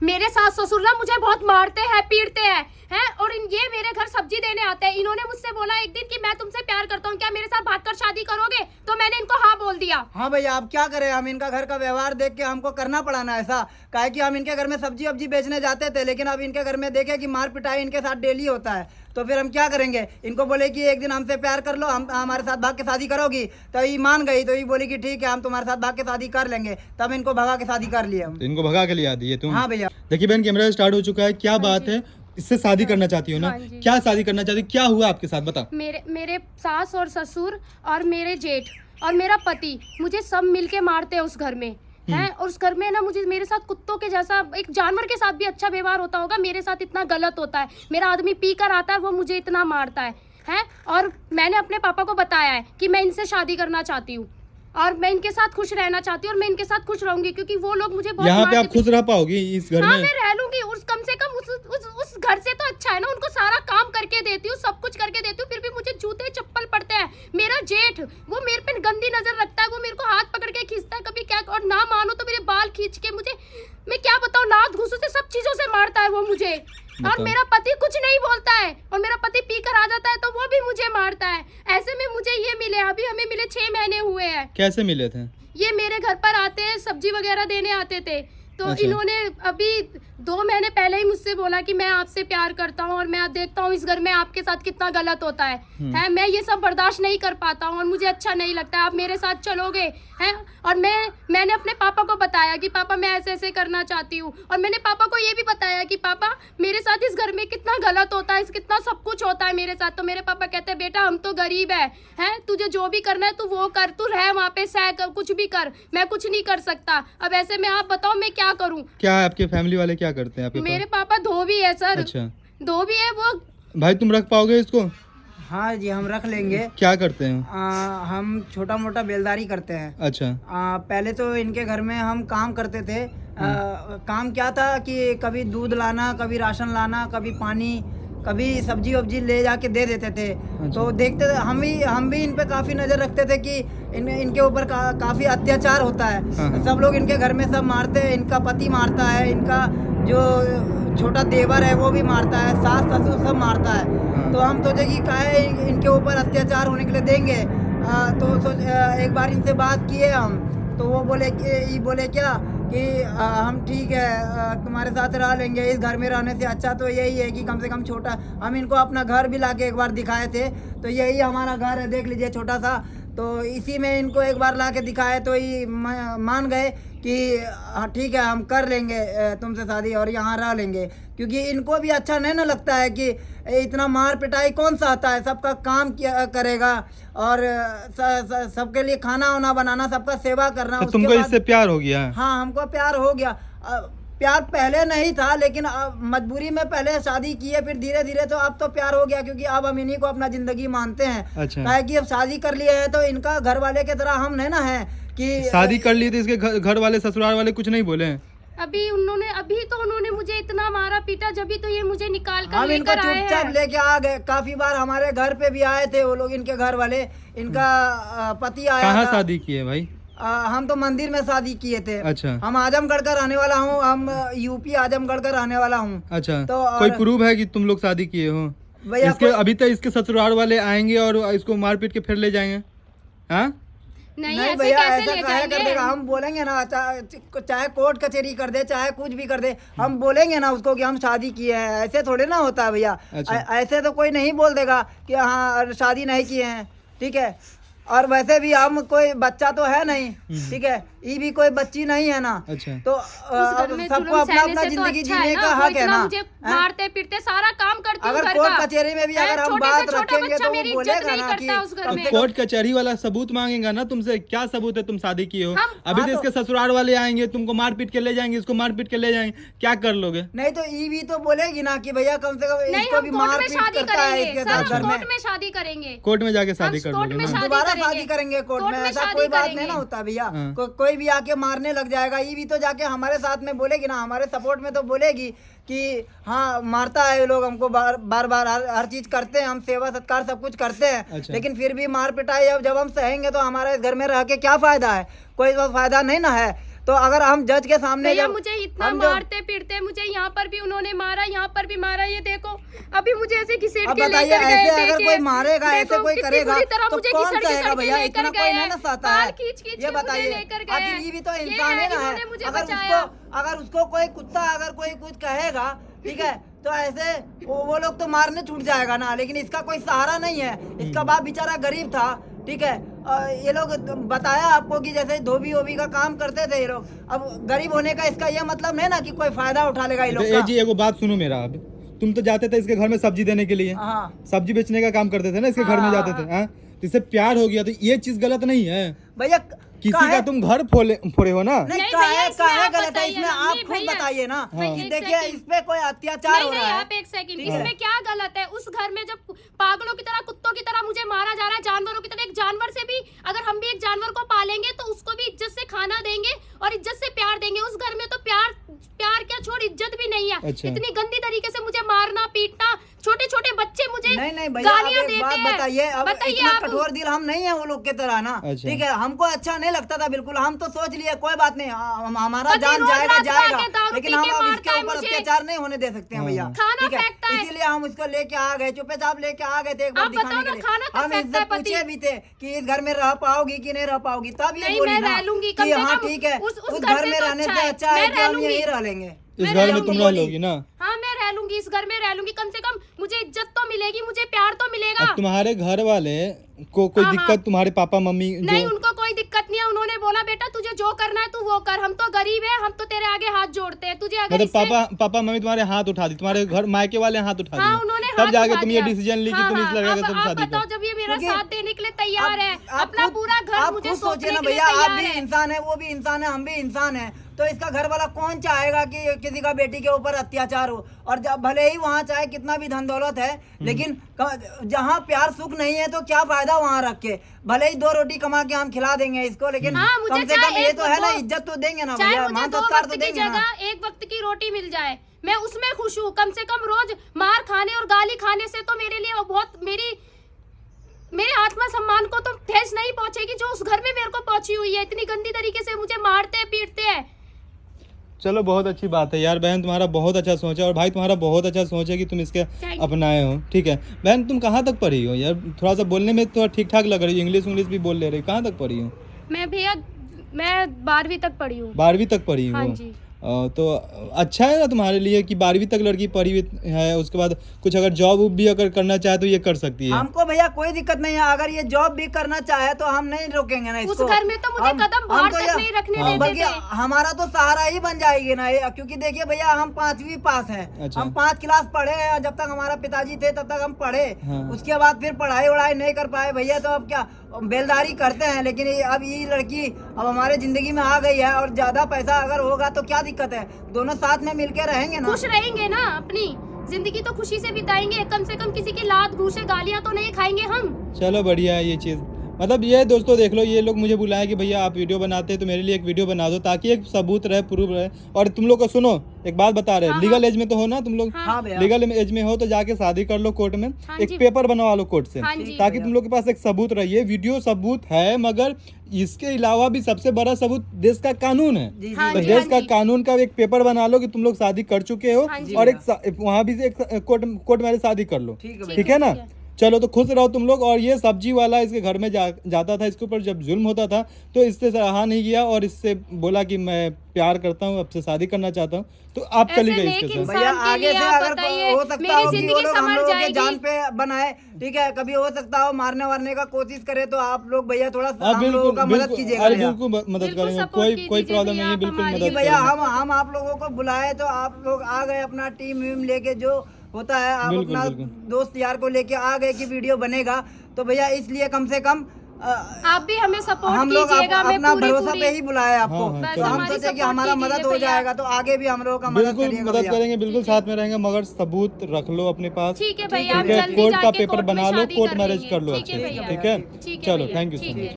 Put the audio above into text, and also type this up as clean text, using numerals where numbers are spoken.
मेरे सास ससुर ना मुझे बहुत मारते हैं, पीटते हैं और ये मेरे घर सब्जी देने आते हैं। इन्होंने मुझसे बोला एक दिन कि मैं तुमसे प्यार करता हूँ, क्या मेरे साथ भागकर शादी करोगे? तो मैंने इनको हाँ बोल दिया। हाँ भैया, आप क्या करें, हम इनका घर का व्यवहार देख के हमको करना पड़ा ना ऐसा। काहे कि हम इनके घर में सब्जी वब्जी बेचने जाते थे, लेकिन अब इनके घर में देखे कि मार पिटाई इनके साथ डेली होता है, तो फिर हम क्या करेंगे। इनको बोले कि एक दिन हमसे प्यार कर लो, हम हमारे साथ भाग के शादी करोगी, तो ये मान गई। तो ये बोली कि ठीक है हम तुम्हारे साथ भाग के शादी कर लेंगे। तब इनको भगा के शादी कर लिया हम। तो इनको भगा के लिया दिए तुम? हाँ भैया। देखिए बहन, कैमरा स्टार्ट हो चुका है। क्या बात है, इससे शादी करना चाहती हो ना? क्या शादी करना चाहती हो, क्या हुआ आपके साथ, बता। मेरे सास और ससुर और मेरे जेठ और मेरा पति मुझे सब मिलके मारते हैं उस घर में है। और उस घर में ना मुझे मेरे साथ कुत्तों के जैसा, एक जानवर के साथ भी अच्छा व्यवहार होता होगा, मेरे साथ इतना गलत होता है। मेरा आदमी पी कर आता है, वो मुझे इतना मारता है। और मैंने अपने पापा को बताया है कि मैं इनसे शादी करना चाहती हूँ और मैं इनके साथ खुश रहना चाहती हूँ और मैं इनके साथ खुश रहूंगी, क्योंकि वो लोग मुझे बहुत यहाँ पे आप खुश रह पाओगी इस घर हाँ, में? मैं रह लूंगी। उस कम से कम उस घर से तो अच्छा है ना, उनको सारा काम करके देती हूँ, सब कुछ करके देती हूँ, फिर भी मुझे जूते चप्पल पड़ते हैं। मेरा जेठ वो मेरे पे गंदी नजर रखता है, वो मेरे को हाथ पकड़ के खींचता है कभी क्या, और ना मानो तो मेरे बाल खींच के मुझे, मैं क्या बताऊँ, लात घूसों से सब चीजों से मारता है वो मुझे। और मेरा पति कुछ नहीं बोलता है, और मेरा पति पी कर आ जाता है तो वो भी मुझे मारता है। ऐसे में मुझे ये मिले, अभी हमें मिले 6 महीने हुए हैं। कैसे मिले थे? ये मेरे घर पर आते हैं, सब्जी वगैरह देने आते थे, तो अच्छा। इन्होंने अभी 2 महीने पहले ही मुझसे बोला कि मैं आपसे प्यार करता हूँ और मैं देखता हूँ इस घर में आपके साथ कितना गलत होता है। मैं ये सब बर्दाश्त नहीं कर पाता हूँ और मुझे अच्छा नहीं लगता है, आप मेरे साथ चलोगे हैं? और मैंने अपने पापा को बताया कि पापा मैं ऐसे ऐसे करना चाहती हूँ, और मैंने पापा को ये भी बताया कि पापा मेरे साथ इस घर में कितना गलत होता है, कितना सब कुछ होता है मेरे साथ। तो मेरे पापा कहते हैं बेटा हम तो गरीब है, तुझे जो भी करना है तू वो कर, तू रह वहाँ पे, सह कर, कुछ भी कर, मैं कुछ नहीं कर सकता। अब ऐसे में आप बताओ मैं क्या करूँ? क्या आपके फैमिली वाले क्या करते हैं आपके मेरे पापा धोबी है सर। अच्छा, धोबी है वो। भाई तुम रख पाओगे इसको? हाँ जी, हम रख लेंगे। क्या करते हैं? हम छोटा मोटा बेलदारी करते हैं। अच्छा। पहले तो इनके घर में हम काम करते थे। काम क्या था कि कभी दूध लाना, कभी राशन लाना, कभी पानी, कभी सब्जी वब्जी ले जाके दे देते थे। अच्छा। तो देखते थे हम भी इन पे काफ़ी नज़र रखते थे कि इनके ऊपर काफ़ी अत्याचार होता है। हाँ। सब लोग इनके घर में सब मारते हैं, इनका पति मारता है, इनका जो छोटा देवर है वो भी मारता है, सास ससुर सब मारता है। हाँ। तो हम सोचे कि काहे इनके ऊपर अत्याचार होने के लिए देंगे। एक बार इनसे बात किए हम, तो वो बोले क्या कि हम ठीक है तुम्हारे साथ रह लेंगे, इस घर में रहने से अच्छा तो यही है कि कम से कम छोटा, हम इनको अपना घर भी लाके एक बार दिखाए थे, तो यही हमारा घर है, देख लीजिए छोटा सा। तो इसी में इनको एक बार लाके दिखाए तो ये मान गए कि ठीक है हम कर लेंगे तुमसे शादी और यहाँ रह लेंगे, क्योंकि इनको भी अच्छा नहीं ना लगता है कि इतना मार पिटाई कौन सा आता है। सबका काम किया करेगा और सबके लिए खाना वाना बनाना, सबका सेवा करना। तो तुमको इससे प्यार हो गया? हाँ, हमको प्यार हो गया। प्यार पहले नहीं था, लेकिन मजबूरी में पहले शादी की है, फिर धीरे धीरे तो अब तो प्यार हो गया, क्योंकि अब हम इन्हीं को अपना जिंदगी मानते हैं। अच्छा। काहे कि अब शादी कर लिए हैं तो इनका घर वाले के तरह हम नहीं ना है कि शादी कर ली थी, इसके घर वाले ससुराल वाले कुछ नहीं बोले? अभी तो उन्होंने मुझे इतना मारा पीटा, जब भी तो ये मुझे निकाल कर हम इनको लेकर आए चुपचाप हैं। लेके आ गए। काफी बार हमारे घर पे भी आए थे वो लोग, इनके घर वाले। इनका पति आया कहाँ था। शादी की है भाई? हम तो मंदिर में शादी किए थे। अच्छा। हम आजमगढ़ का रहने वाला हूँ, हम यूपी आजमगढ़ का रहने वाला हूँ। अच्छा। तो कोई प्रूफ है कि तुम लोग शादी किए हो? भैया इसके अभी तक इसके ससुराल वाले आएंगे और इसको मार पीट के फिर ले जाएंगे? हाँ नहीं नहीं ऐसे भैया, कैसे ऐसा ले काहे कर जाएंगे? देगा। हम बोलेंगे ना, चाहे कोर्ट कचहरी कर दे, चाहे कुछ भी कर दे, हम बोलेंगे ना उसको कि हम शादी किए हैं। ऐसे थोड़े ना होता है भैया। अच्छा। ऐसे तो कोई नहीं बोल देगा कि हाँ शादी नहीं किए हैं, ठीक है। और वैसे भी हम कोई बच्चा तो है नहीं, ठीक है, ये भी कोई बच्ची नहीं है ना। अच्छा। तो घर में सबको जुल्म अपना सहने अपना से तो जिंदगी अच्छा जीने है ना, का वो हक है इतना ना। मुझे मारते पीटते सारा काम करती हूँ अगर घर कोर्ट का। कचहरी में भी अगर हम छोटे से बात छोटा रखेंगे बच्चा तो मेरी वो इज्जत बोलेगा नहीं ना कि करता उस घर में। कोर्ट कचहरी वाला सबूत मांगेगा ना तुमसे, क्या सबूत है तुम शादी किए हो? अभी तो हाँ, इसके ससुराल वाले आएंगे, तुमको मार पीट के ले जाएंगे, इसको मार पीट के ले जाएंगे, क्या कर लोगे? नहीं तो ये भी तो बोलेगी ना कि भैया कम से कम नहीं, इसको हम भी कोर्ट मार में पीट शादी करता है करेंगे इसके सर, साथ हम घर में। कोर्ट में शादी करेंगे। कोर्ट में जाके शादी हम कर कोर्ट लोगे में ना? शादी दोबारा करेंगे। शादी करेंगे कोर्ट में, ऐसा शादी कोई बात करेंगे। नहीं ना होता भैया। हाँ। कोई भी आके मारने लग जाएगा, ये भी तो जाके हमारे साथ में बोलेगी ना, हमारे सपोर्ट में तो बोलेगी कि हाँ मारता है ये लोग हमको, बार बार हर चीज करते हैं, हम सेवा सत्कार सब कुछ करते हैं। अच्छा। लेकिन फिर भी मार पिटाई जब हम सहेंगे तो हमारे घर में रह के क्या फायदा है? कोई फायदा नहीं ना है। तो अगर हम जज के सामने भैया जब मुझे इतना हम जब मारते पीटते, मुझे यहाँ पर भी उन्होंने मारा, यहाँ पर भी मारा। ये देखो अभी मुझे ऐसे घिसेट अब के बताइए, लेकर गए। ऐसे अगर कोई मारेगा, ऐसे देखो, कोई कितनी करेगा बुरी तरह तो मुझे कौन घिसट सहेगा घिसट भैया? के इतना लेकर कोई गए नहीं हैं। ना सहता बाल है। खींच खींच ये के मुझे बताइए, लेकर गए हैं। आखिर ये भी तो ये इंसान है ना। इन्होंने मुझे अगर बचाया। अगर उसको कोई कुत्ता अगर कोई कुछ कहेगा, ठीक है, तो ऐसे वो लोग तो मारने छूट जाएगा ना, लेकिन इसका कोई सहारा नहीं है। इसका बाप बेचारा गरीब था, ठीक है। ये लोग बताया आपको कि जैसे धोबी वोबी का काम करते थे ये लोग। अब गरीब होने का इसका ये मतलब है ना कि कोई फायदा उठा लेगा ये लोग ए का। जी एगो बात सुनो मेरा। अब तुम तो जाते थे इसके घर में सब्जी देने के लिए, हाँ सब्जी बेचने का काम करते थे ना, इसके घर में जाते थे। हाँ, तो इससे प्यार हो गया तो ये चीज गलत नहीं है। भैया, किसी काहे- का तुम घर फोड़े हो ना। नहीं, नहीं काहे भैया, इसमें काहे आप गलत है? बताइए इसमें ना। आप नहीं खुद भैया, बताइए ना हाँ। कि एक देखिए सेकंड। इस पे कोई अत्याचार नहीं हो नहीं, रहा है। आप एक सेकंड, ठीक है। इसमें क्या गलत है? उस घर में जब पागलों की तरह, कुत्तों की तरह मुझे मारा जा रहा है, जानवरों की तरह, एक जानवर से भी अगर हम भी एक जानवर को पालेंगे तो उसको भी इज्जत से खाना देंगे और इज्जत से प्यार देंगे। उस घर में तो प्यार क्या छोड़, इज्जत भी नहीं है। अच्छा। इतनी गंदी तरीके से मुझे मारना पीटना, छोटे छोटे बच्चे मुझे नहीं नहीं भैया, गालियां अब एक देते बात हैं। बताइए। अब बताइए इतना आप। कठोर दिल हम नहीं है वो लोग के तरह ना, अच्छा। ठीक है। हमको अच्छा नहीं लगता था बिल्कुल। हम तो सोच लिए कोई बात नहीं, हमारा पति जान रोज जाएगा रात को जाएगा, आके दारू लेकिन पी हम के अब मारता इसके है ऊपर मुझे। अत्याचार नहीं होने दे सकते हैं भैया, खाना ठीक है। फेंकता है। इसीलिए हम उसको लेके आ गए, चुपचाप लेके आ गए थे एक बार आप दिखाने बताओ के ना, लिए। खाना कब हम फेंकता इनसे है पति? पूछे भी थे कि इस घर में रह पाओगी कि नहीं रह पाओगी, तब ये नहीं, बोली मैं ना रह लूंगी, कम कि से हाँ कम ठीक है, उस उस घर घर से में तो रहने अच्छा से है। अच्छा है मैं कि रह हम लूंगी। यहीं रह लेंगे। इस मैं घर रह में तुम लूंगी। रह लोगी ना। हाँ, मैं रह लूंगी, इस घर में रह लूंगी। कम से कम मुझे इज्जत तो मिलेगी, मुझे प्यार तो मिलेगा। अब तुम्हारे घर वाले को कोई हाँ, दिक्कत, तुम्हारे पापा मम्मी नहीं, जो उनको कोई दिक्कत नहीं है। उन्होंने बोला बेटा तुझे जो करना है तू वो कर, हम तो गरीब है, हम तो तेरे आगे हाथ जोड़ते हैं। तुझे अगर मतलब इससे- पापा मम्मी तुम्हारे हाथ उठा दी, तुम्हारे घर मायके वाले हाथ उठा हाँ, दिए, उन्होंने तब हाथ जाके उठा तुम ये दिया। डिसीजन ली कि हाँ, तुम इस हाँ, लड़के अब के साथ आप शादी बताओ, करो। जब ये मेरा क्योंकि साथ देने के लिए तैयार है, आप अपना खुद- पूरा घर आप मुझे खुद सोचिए सौंपने ना के लिए भैया, आप तैयार भी है। इंसान है, वो भी इंसान है, हम भी इंसान है। तो इसका घर वाला कौन चाहेगा कि किसी का बेटी के ऊपर अत्याचार हो? और जब भले ही वहाँ चाहे कितना भी धन दौलत है, लेकिन जहाँ प्यार सुख नहीं है तो क्या फायदा वहाँ रख के? भले ही 2 रोटी कमा के हम खिला देंगे इसको, लेकिन हाँ, मुझे कम से कम चाहे ये एक तो है ना, दो- इज्जत तो देंगे ना चाहे भैया, मुझे मान 2 संस्कार वक्त तो की देंगे ना। जगह 1 वक्त की रोटी मिल जाए, मैं उसमें खुश हूँ। कम से कम रोज मार खाने और गाली खाने से तो मेरे लिए बहुत, मेरे आत्मा सम्मान को तो ठेस नहीं पहुंचेगी जो उस घर में मेरे को पहुंची हुई है। इतनी गंदी तरीके से मुझे मारते पीटते हैं। चलो बहुत अच्छी बात है यार बहन, तुम्हारा बहुत अच्छा सोच है, और भाई तुम्हारा बहुत अच्छा सोच है कि तुम इसके Thank you. अपनाए हो। ठीक है बहन, तुम कहाँ तक पढ़ी हो यार? थोड़ा सा बोलने में तो ठीक ठाक लग रही हो, इंग्लिश भी बोल ले रही, कहाँ तक पढ़ी हो? मैं भैया, मैं 12वीं तक पढ़ी हूँ। 12वीं तक पढ़ी हाँ हो? जी। तो अच्छा है ना तुम्हारे लिए कि 12वीं तक लड़की पढ़ी हुई है, उसके बाद कुछ अगर जॉब भी अगर करना चाहे तो ये कर सकती है। हमको भैया कोई दिक्कत नहीं है, अगर ये जॉब भी करना चाहे तो हम नहीं रोकेंगे ना उस इसको। घर में तो मुझे कदम बाहर तक ये- नहीं रखने हाँ। देते बल्कि थे। हमारा तो सहारा ही बन जाएगी ना ये, क्योंकि देखिए भैया हम 5वीं पास हैं। अच्छा। हम 5 क्लास पढ़े हैं, जब तक हमारा पिताजी थे तब तक हम पढ़े। हाँ। उसके बाद फिर पढ़ाई वढ़ाई नहीं कर पाए भैया, तो अब क्या बेलदारी करते हैं। लेकिन अब ये लड़की अब हमारे जिंदगी में आ गई है, और ज्यादा पैसा अगर होगा तो क्या दिक्कत है, दोनों साथ में मिलके रहेंगे ना। खुश रहेंगे ना, अपनी जिंदगी तो खुशी से बिताएंगे। कम से कम किसी की लात घूसे गालियां तो नहीं खाएंगे हम। चलो बढ़िया है ये चीज़। मतलब ये दोस्तों देख लो, ये लोग मुझे बुलाए कि भैया आप वीडियो बनाते हैं तो मेरे लिए एक वीडियो बना दो, ताकि एक सबूत रहे, प्रूफ रहे। और तुम लोग को सुनो, एक बात बता रहे हैं, हाँ, लीगल एज में तो हो ना तुम लोग? हाँ भैया। लीगल एज में हो तो जाके शादी कर लो कोर्ट में, हाँ एक जी। पेपर बनवा लो कोर्ट से, हाँ जी। ताकि तुम लोग के पास एक सबूत रहे। ये वीडियो सबूत है, मगर इसके अलावा भी सबसे बड़ा सबूत देश का कानून है। जी हाँ तो जी, देश हाँ का जी। कानून का एक पेपर बना लो कि तुम लोग शादी कर चुके हो, हाँ जी। और एक वहाँ भी से एक कोर्ट मैरिज शादी कर लो। ठीक है भैया। ठीक है ना? चलो तो खुश रहो तुम लोग। और ये सब्जी वाला इसके घर में जाता था, इसके ऊपर जब जुल्म होता था तो इससे रहा नहीं गया, और इससे बोला कि मैं प्यार करता हूँ, आपसे शादी करना चाहता हूँ, तो आप चली ऐसे गई नेक इसके साथ। इंसान भैया के आगे लिए से आप अगर बताइए, हो सकता मेरी हो कि वो जिंदगी लोग हम संवर लोगों के जाएगी। जान पे बनाए, ठीक है, कभी हो सकता हो मारने वारने का कोशिश करे, तो आप लोग भैया थोड़ा सा हाँ हम लोगों का मदद कीजिएगा अरे भैया। बिल्कुल मदद बिल्कुल करेंगे, support कोई कीजिए प्रॉब्लम नहीं है, भैया, बिल्कुल हमारी। मदद भैया करेंगे। हम आप लोगों को बुलाए तो आप लोग आ गए, अपना टीम वीम लेके जो होता है, आप बिल्कुल, अपना बिल्कुल। दोस्त यार को लेके आ गए कि वीडियो बनेगा, तो भैया इसलिए कम से कम आप भी हमें सपोर्ट हम लोग कीजिएगा। मैं अपना पूरी भरोसा पे ही बुलाए आपको। हाँ, हाँ, तो हम हमारी सोचे कि support हमारा कीजिए मदद हो भैया। जाएगा, तो आगे भी हम लोगों का मदद बिल्कुल करिएगा मदद भैया। करेंगे, बिल्कुल साथ में रहेंगे, मगर सबूत रख लो अपने पास। ठीक है भैया, हम ठीक है, जल्दी कोर्ट का जाके पेपर कोर्ट में बना लो, शादी कोर्ट कर मैरिज लेंगे। कर लो ठीक है अच्छे से, भैया। ठीक है? ठीक है चलो भैया, थैंक यू ठीक सो है। मच।